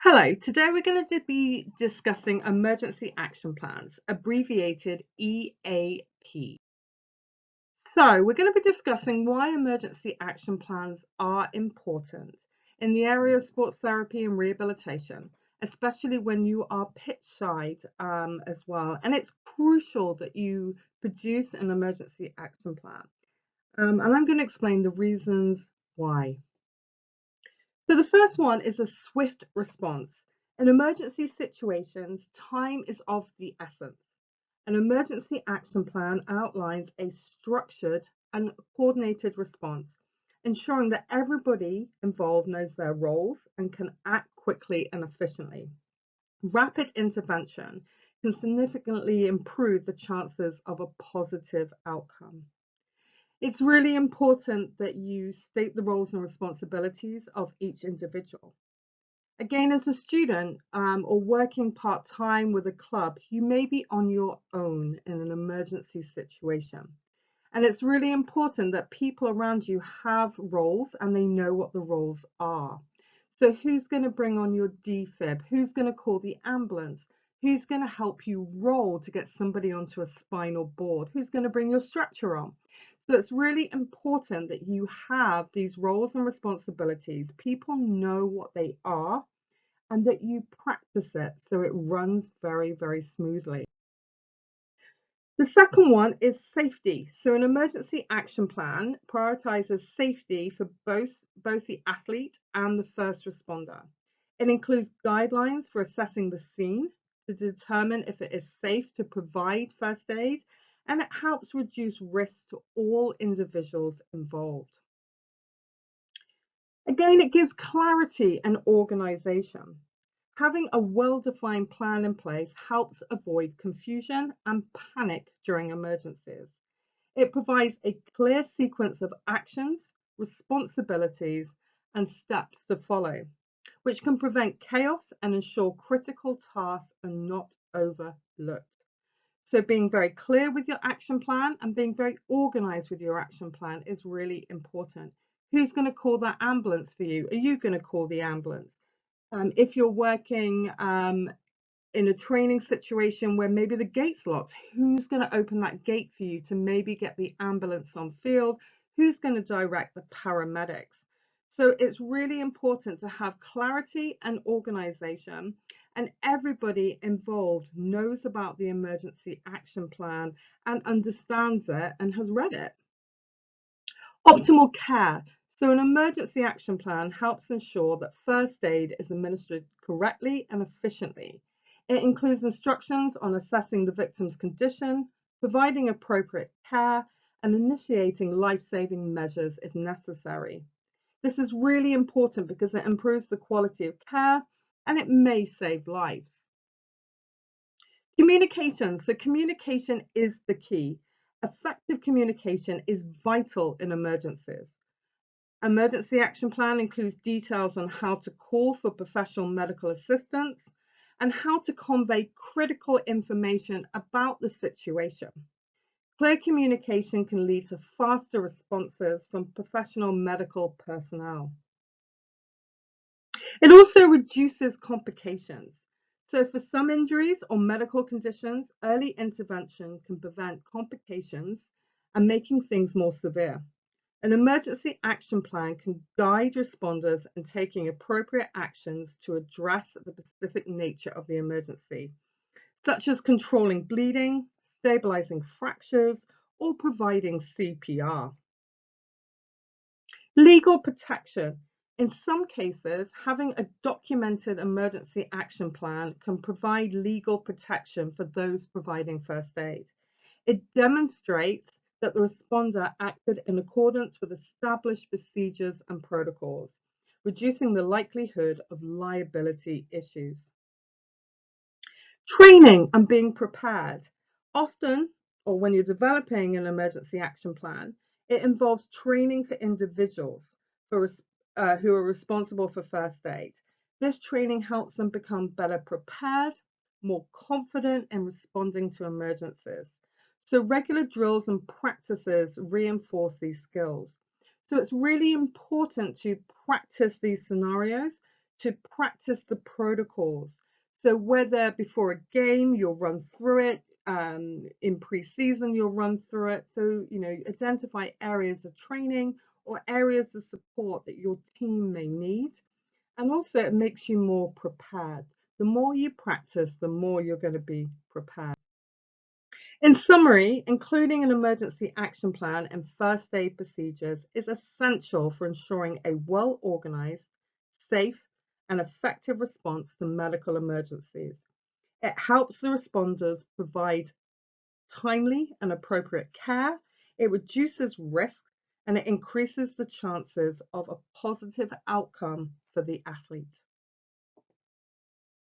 Hello, today we're going to be discussing emergency action plans, abbreviated EAP. So, we're going to be discussing why emergency action plans are important in the area of sports therapy and rehabilitation, especially when you are pitch side as well. And it's crucial that you produce an emergency action plan. And I'm going to explain the reasons why. So the first one is a swift response. In emergency situations, time is of the essence. An emergency action plan outlines a structured and coordinated response, ensuring that everybody involved knows their roles and can act quickly and efficiently. Rapid intervention can significantly improve the chances of a positive outcome. It's really important that you state the roles and responsibilities of each individual. Again, as a student or working part-time with a club, you may be on your own in an emergency situation. And it's really important that people around you have roles and they know what the roles are. So who's going to bring on your defib? Who's going to call the ambulance? Who's going to help you roll to get somebody onto a spinal board? Who's going to bring your stretcher on? So it's really important that you have these roles and responsibilities. People know what they are and that you practice it so it runs very, very smoothly. The second one is safety. So an emergency action plan prioritizes safety for both the athlete and the first responder. It includes guidelines for assessing the scene to determine if it is safe to provide first aid, and it helps reduce risk to all individuals involved. Again, it gives clarity and organization. Having a well-defined plan in place helps avoid confusion and panic during emergencies. It provides a clear sequence of actions, responsibilities, and steps to follow, which can prevent chaos and ensure critical tasks are not overlooked. So being very clear with your action plan and being very organized with your action plan is really important. Who's going to call that ambulance for you? Are you going to call the ambulance? If you're working in a training situation where maybe the gate's locked, who's going to open that gate for you to maybe get the ambulance on field? Who's going to direct the paramedics? So it's really important to have clarity and organization, and everybody involved knows about the emergency action plan and understands it and has read it. Optimal care. So an emergency action plan helps ensure that first aid is administered correctly and efficiently. It includes instructions on assessing the victim's condition, providing appropriate care, and initiating life-saving measures if necessary. This is really important because it improves the quality of care and it may save lives. Communication. So communication is the key. Effective communication is vital in emergencies. Emergency action plan includes details on how to call for professional medical assistance and how to convey critical information about the situation. Clear communication can lead to faster responses from professional medical personnel. It also reduces complications. So for some injuries or medical conditions, early intervention can prevent complications and making things more severe. An emergency action plan can guide responders in taking appropriate actions to address the specific nature of the emergency, such as controlling bleeding, stabilizing fractures, or providing CPR. Legal protection. In some cases, having a documented emergency action plan can provide legal protection for those providing first aid. It demonstrates that the responder acted in accordance with established procedures and protocols, reducing the likelihood of liability issues. Training and being prepared. Often, or when you're developing an emergency action plan, it involves training for individuals who are responsible for first aid. This training helps them become better prepared, more confident in responding to emergencies. So regular drills and practices reinforce these skills. So it's really important to practice these scenarios to practice the protocols. So whether before a game you'll run through it, in pre-season you'll run through it. So, identify areas of training or areas of support that your team may need. And also it makes you more prepared. The more you practice, the more you're going to be prepared. In summary, including an emergency action plan and first aid procedures is essential for ensuring a well-organized, safe, and effective response to medical emergencies. It helps the responders provide timely and appropriate care, it reduces risk, and it increases the chances of a positive outcome for the athlete.